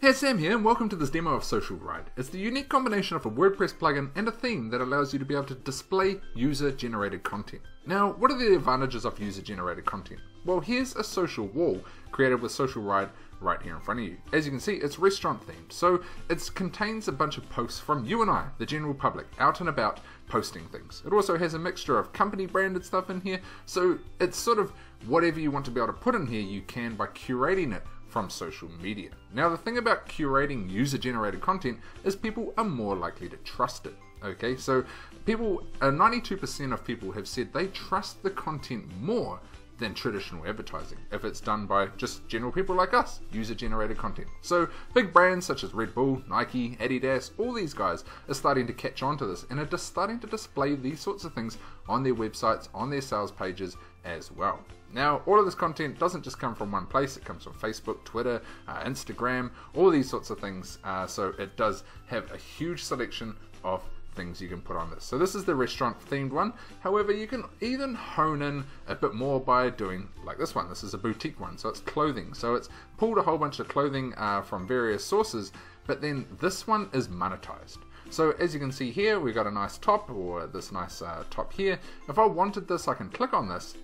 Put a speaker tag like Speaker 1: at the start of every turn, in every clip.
Speaker 1: Hey, Sam here, and welcome to this demo of Social Ride. It's the unique combination of a WordPress plugin and a theme that allows you to be able to display user-generated content. Now, what are the advantages of user-generated content? Well, here's a social wall created with Social Ride right here in front of you. As you can see, it's restaurant themed, so it contains a bunch of posts from you and I, the general public, out and about posting things. It also has a mixture of company branded stuff in here, so it's sort of whatever you want to be able to put in here, you can by curating it from social media. Now, the thing about curating user-generated content is people are more likely to trust it. Okay, so 92% of people have said they trust the content more than traditional advertising if it's done by just general people like us, user-generated content. So big brands such as Red Bull, Nike, Adidas, all these guys are starting to catch on to this and are just starting to display these sorts of things on their websites, on their sales pages as well. Now, all of this content doesn't just come from one place. It comes from Facebook, Twitter, Instagram, all these sorts of things. So it does have a huge selection of things you can put on this. So this is the restaurant themed one. However, you can even hone in a bit more by doing like this one. This is a boutique one, so it's clothing. So it's pulled a whole bunch of clothing from various sources, but then this one is monetized. So as you can see here, we got a nice top, or this nice top here. If I wanted this, I can click on this,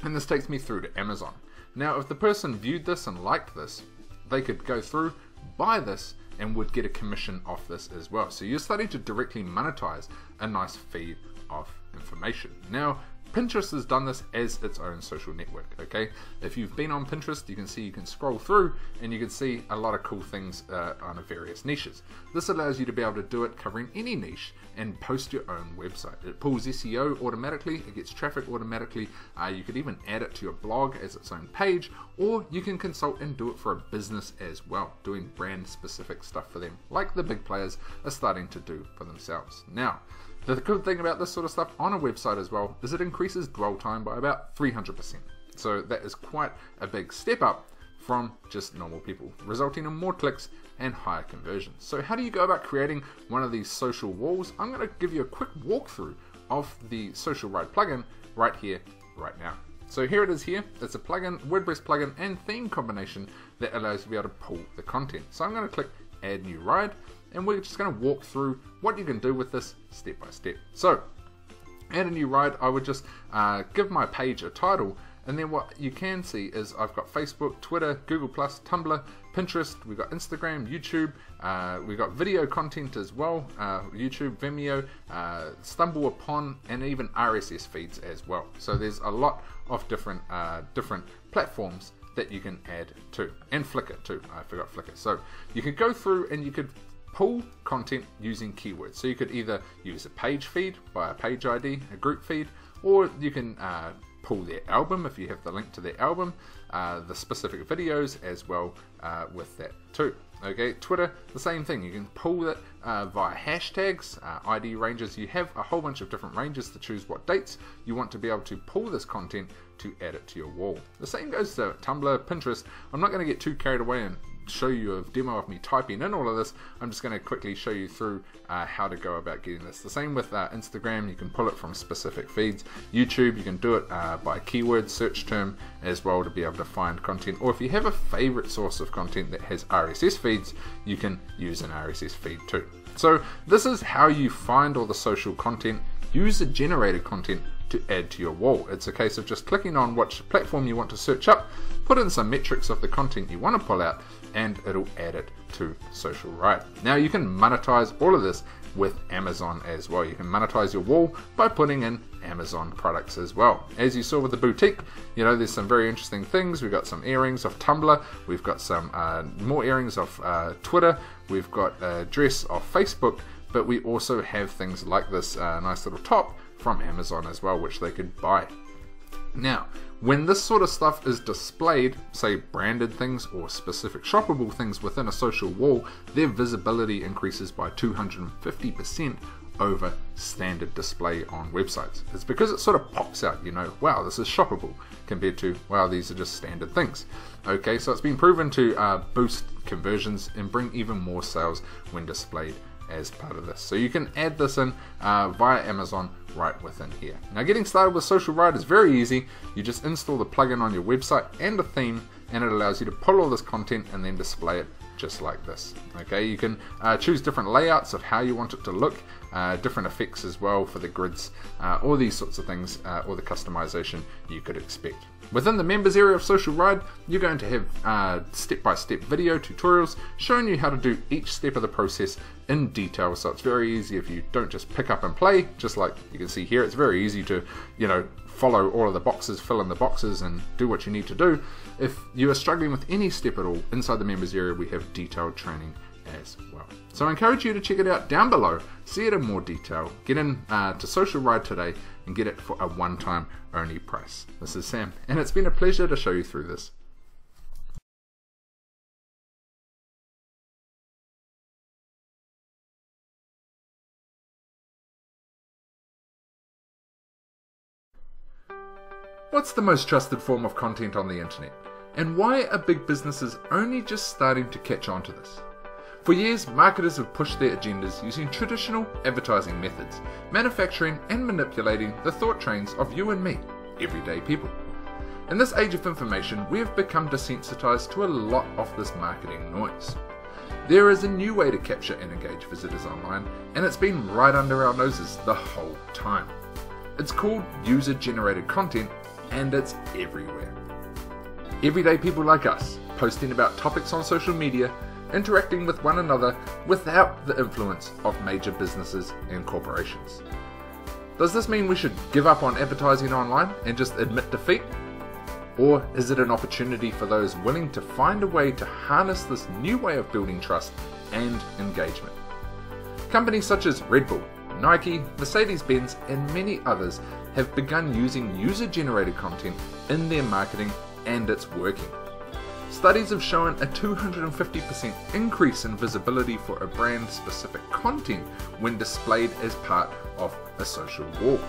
Speaker 1: and this takes me through to Amazon. Now, if the person viewed this and liked this, they could go through, buy this, and would get a commission off this as well. So you're starting to directly monetize a nice feed of information. Now, Pinterest has done this as its own social network, okay? If you've been on Pinterest, you can see you can scroll through and you can see a lot of cool things on various niches. This allows you to be able to do it covering any niche and post your own website. It pulls SEO automatically, it gets traffic automatically. You could even add it to your blog as its own page, or you can consult and do it for a business as well, doing brand specific stuff for them, like the big players are starting to do for themselves. Now, the good thing about this sort of stuff on a website as well is it increases dwell time by about 300%. So that is quite a big step up from just normal people, resulting in more clicks and higher conversions. So how do you go about creating one of these social walls? I'm going to give you a quick walkthrough of the Social Ride plugin right here, right now. So here it is here. It's a plugin, WordPress plugin and theme combination that allows you to be able to pull the content. So I'm going to click Add New Ride, and we're just going to walk through what you can do with this step by step. So, add a new ride, I would just give my page a title, and then what you can see is I've got Facebook, Twitter, Google+, Tumblr, Pinterest, we've got Instagram, YouTube, we've got video content as well, YouTube, Vimeo, Stumble Upon, and even RSS feeds as well. So there's a lot of different platforms that you can add to, and Flickr too. I forgot Flickr. So you could go through and you could pull content using keywords. So you could either use a page feed by a page ID, a group feed, or you can pull their album if you have the link to their album, the specific videos as well with that too. Okay, Twitter, the same thing. You can pull it via hashtags, ID ranges. You have a whole bunch of different ranges to choose what dates you want to be able to pull this content to add it to your wall. The same goes to Tumblr, Pinterest. I'm not going to get too carried away and show you a demo of me typing in all of this. I'm just going to quickly show you through how to go about getting this. The same with Instagram, you can pull it from specific feeds. YouTube, you can do it by keyword search term as well to be able to find content, or if you have a favorite source of content that has RSS feeds, you can use an RSS feed too. So this is how you find all the social content, user generated content to add to your wall. It's a case of just clicking on which platform you want to search up, put in some metrics of the content you want to pull out, and it'll add it to Social Ride. Now you can monetize all of this with Amazon as well. You can monetize your wall by putting in Amazon products as well. As you saw with the boutique, you know, there's some very interesting things. We've got some earrings of Tumblr, we've got some more earrings of Twitter, we've got a dress of Facebook, but we also have things like this nice little top from Amazon as well, which they could buy. Now, when this sort of stuff is displayed, say branded things or specific shoppable things within a social wall, their visibility increases by 250% over standard display on websites. It's because it sort of pops out, you know, wow, this is shoppable, compared to, wow, these are just standard things. Okay, so it's been proven to boost conversions and bring even more sales when displayed as part of this. So you can add this in via Amazon right within here. Now, getting started with Social Ride is very easy. You just install the plugin on your website and a theme, and it allows you to pull all this content and then display it just like this. Okay, you can choose different layouts of how you want it to look, different effects as well for the grids, all these sorts of things, all the customization you could expect. Within the members area of Social Ride, you're going to have step-by-step video tutorials showing you how to do each step of the process in detail, so it's very easy if you don't just pick up and play, just like you can see here. It's very easy to, you know, follow all of the boxes, fill in the boxes and do what you need to do. If you are struggling with any step at all, inside the members area we have detailed training as well. So I encourage you to check it out down below, see it in more detail, get in to Social Ride today and get it for a one-time only price. This is Sam, and it's been a pleasure to show you through this. What's the most trusted form of content on the internet? And why are big businesses only just starting to catch on to this? For years, marketers have pushed their agendas using traditional advertising methods, manufacturing and manipulating the thought trains of you and me, everyday people. In this age of information, we have become desensitized to a lot of this marketing noise. There is a new way to capture and engage visitors online, and it's been right under our noses the whole time. It's called user-generated content, and it's everywhere. Everyday people like us, posting about topics on social media, interacting with one another without the influence of major businesses and corporations. Does this mean we should give up on advertising online and just admit defeat? Or is it an opportunity for those willing to find a way to harness this new way of building trust and engagement? Companies such as Red Bull, Nike, Mercedes-Benz and many others have begun using user-generated content in their marketing, and it's working. Studies have shown a 250% increase in visibility for a brand-specific content when displayed as part of a social wall.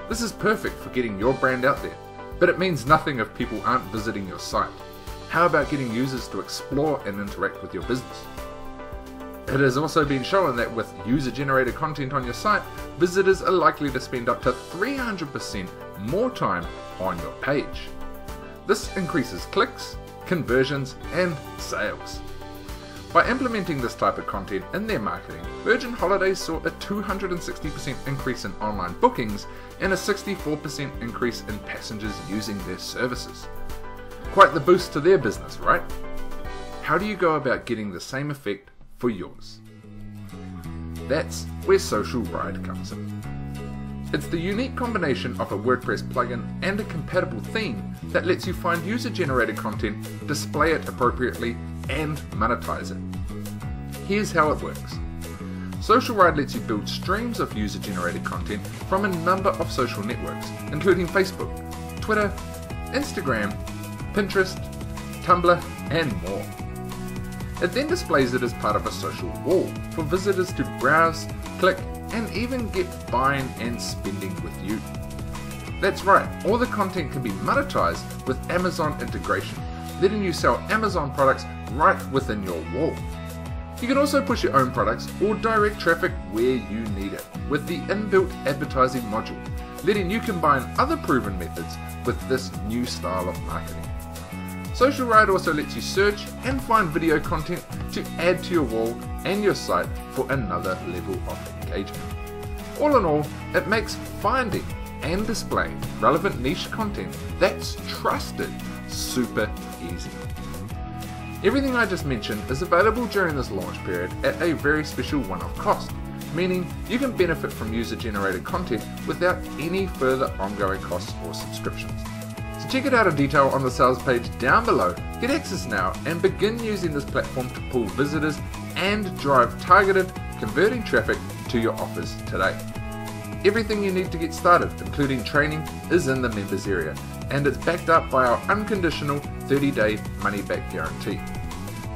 Speaker 1: This is perfect for getting your brand out there, but it means nothing if people aren't visiting your site. How about getting users to explore and interact with your business? It has also been shown that with user-generated content on your site, visitors are likely to spend up to 300% more time on your page. This increases clicks, conversions and sales. By implementing this type of content in their marketing, Virgin Holidays saw a 260% increase in online bookings and a 64% increase in passengers using their services. Quite the boost to their business, right? How do you go about getting the same effect for yours? That's where Social Ride comes in. It's the unique combination of a WordPress plugin and a compatible theme that lets you find user-generated content, display it appropriately, and monetize it. Here's how it works. Social Ride lets you build streams of user-generated content from a number of social networks, including Facebook, Twitter, Instagram, Pinterest, Tumblr, and more. It then displays it as part of a social wall for visitors to browse, click, and even get buying and spending with you. That's right, all the content can be monetized with Amazon integration, letting you sell Amazon products right within your wall. You can also push your own products or direct traffic where you need it with the inbuilt advertising module, letting you combine other proven methods with this new style of marketing. Social Ride also lets you search and find video content to add to your wall and your site for another level of engagement. All in all, it makes finding and displaying relevant niche content that's trusted super easy. Everything I just mentioned is available during this launch period at a very special one-off cost, meaning you can benefit from user-generated content without any further ongoing costs or subscriptions. So check it out in detail on the sales page down below, get access now and begin using this platform to pull visitors and drive targeted, converting traffic to your offers today. Everything you need to get started, including training, is in the members area, and it's backed up by our unconditional 30-day money-back guarantee.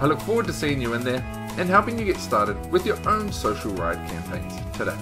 Speaker 1: I look forward to seeing you in there and helping you get started with your own Social Ride campaigns today.